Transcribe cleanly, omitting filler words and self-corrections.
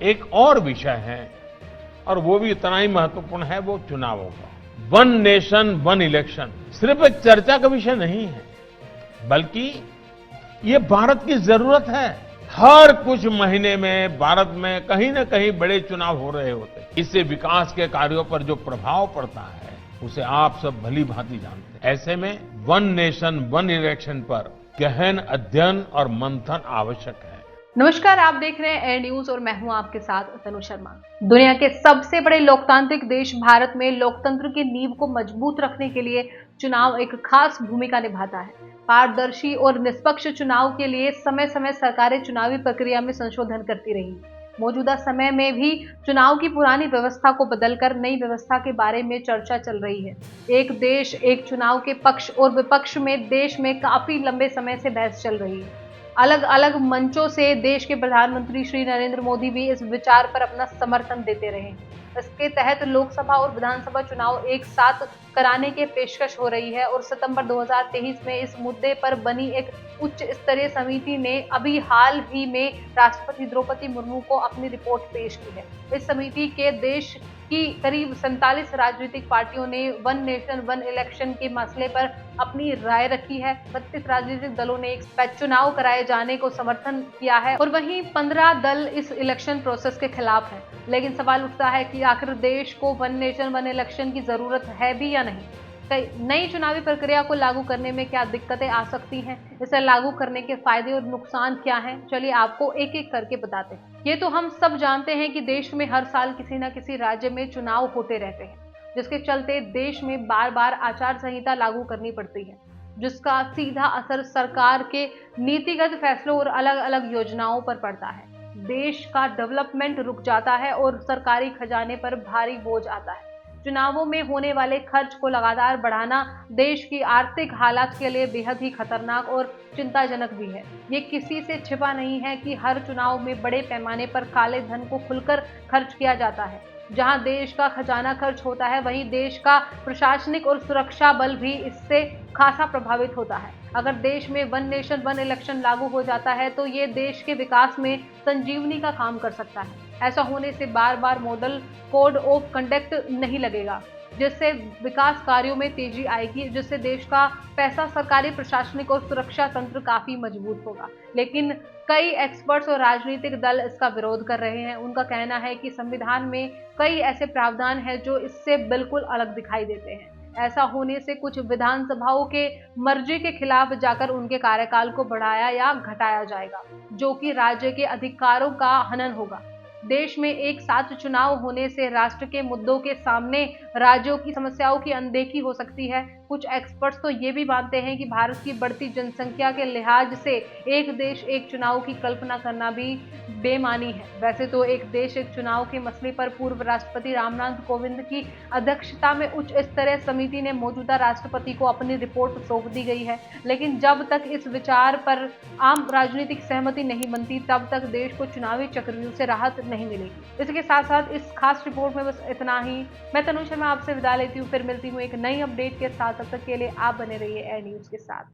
एक और विषय है और वो भी इतना ही महत्वपूर्ण है, वो चुनावों का। वन नेशन वन इलेक्शन सिर्फ एक चर्चा का विषय नहीं है, बल्कि ये भारत की जरूरत है। हर कुछ महीने में भारत में कहीं न कहीं बड़े चुनाव हो रहे होते हैं। इससे विकास के कार्यों पर जो प्रभाव पड़ता है उसे आप सब भली भांति जानते हैं। ऐसे में वन नेशन वन इलेक्शन पर गहन अध्ययन और मंथन आवश्यक है। नमस्कार, आप देख रहे हैं एयर न्यूज और मैं हूं आपके साथ तनु शर्मा। दुनिया के सबसे बड़े लोकतांत्रिक देश भारत में लोकतंत्र की नींव को मजबूत रखने के लिए चुनाव एक खास भूमिका निभाता है। पारदर्शी और निष्पक्ष चुनाव के लिए समय समय सरकारें चुनावी प्रक्रिया में संशोधन करती रही। मौजूदा समय में भी चुनाव की पुरानी व्यवस्था को बदलकर नई व्यवस्था के बारे में चर्चा चल रही है। एक देश एक चुनाव के पक्ष और विपक्ष में देश में काफी लंबे समय से बहस चल रही है। अलग अलग मंचों से देश के प्रधानमंत्री श्री नरेंद्र मोदी भी इस विचार पर अपना समर्थन देते रहे। इसके तहत लोकसभा और विधानसभा चुनाव एक साथ कराने की पेशकश हो रही है और सितंबर 2023 में इस मुद्दे पर बनी एक उच्च स्तरीय समिति ने अभी हाल ही में राष्ट्रपति द्रौपदी मुर्मू को अपनी रिपोर्ट पेश की है। इस समिति के देश की करीब 47 राजनीतिक पार्टियों ने वन नेशन वन इलेक्शन के मसले पर अपनी राय रखी है। 32 राजनीतिक दलों ने चुनाव कराए जाने को समर्थन किया है और वहीं 15 दल इस इलेक्शन प्रोसेस के खिलाफ हैं। लेकिन सवाल उठता है कि आखिर देश को वन नेशन वन इलेक्शन की जरूरत है भी या नहीं। नई चुनावी प्रक्रिया को लागू करने में क्या दिक्कतें आ सकती हैं, इसे लागू करने के फायदे और नुकसान क्या हैं, चलिए आपको एक एक करके बताते हैं। ये तो हम सब जानते हैं कि देश में हर साल किसी न किसी राज्य में चुनाव होते रहते हैं, जिसके चलते देश में बार बार आचार संहिता लागू करनी पड़ती है, जिसका सीधा असर सरकार के नीतिगत फैसलों और अलग अलग योजनाओं पर पड़ता है। देश का डेवलपमेंट रुक जाता है और सरकारी खजाने पर भारी बोझ आता है। चुनावों में होने वाले खर्च को लगातार बढ़ाना देश की आर्थिक हालात के लिए बेहद ही खतरनाक और चिंताजनक भी है। ये किसी से छिपा नहीं है कि हर चुनाव में बड़े पैमाने पर काले धन को खुलकर खर्च किया जाता है। जहां देश का खजाना खर्च होता है, वहीं देश का प्रशासनिक और सुरक्षा बल भी इससे खासा प्रभावित होता है। अगर देश में वन नेशन वन इलेक्शन लागू हो जाता है तो ये देश के विकास में संजीवनी का काम कर सकता है। ऐसा होने से बार बार मॉडल कोड ऑफ कंडक्ट नहीं लगेगा, जिससे विकास कार्यों में तेजी आएगी, जिससे देश का पैसा सरकारी प्रशासनिक और सुरक्षा तंत्र काफी मजबूत होगा। लेकिन कई एक्सपर्ट्स और राजनीतिक दल इसका विरोध कर रहे हैं। उनका कहना है कि संविधान में कई ऐसे प्रावधान हैं जो इससे बिल्कुल अलग दिखाई देते हैं। ऐसा होने से कुछ विधानसभाओं के मर्जी के खिलाफ जाकर उनके कार्यकाल को बढ़ाया या घटाया जाएगा, जो कि राज्य के अधिकारों का हनन होगा। देश में एक साथ चुनाव होने से राष्ट्र के मुद्दों के सामने राज्यों की समस्याओं की अनदेखी हो सकती है। कुछ एक्सपर्ट्स तो ये भी मानते हैं कि भारत की बढ़ती जनसंख्या के लिहाज से एक देश एक चुनाव की कल्पना करना भी बेमानी है। वैसे तो एक देश एक चुनाव के मसले पर पूर्व राष्ट्रपति रामनाथ कोविंद की अध्यक्षता में उच्च स्तरीय समिति ने मौजूदा राष्ट्रपति को अपनी रिपोर्ट सौंप दी गई है, लेकिन जब तक इस विचार पर आम राजनीतिक सहमति नहीं बनती तब तक देश को चुनावी चक्रव्यूह से राहत नहीं मिलेगी। इसके साथ साथ इस खास रिपोर्ट में बस इतना ही। मैं तनु शर्मा आपसे विदा लेती हूँ, फिर मिलती हूँ एक नई अपडेट के साथ। तब तक के लिए आप बने रहिए एयर न्यूज के साथ।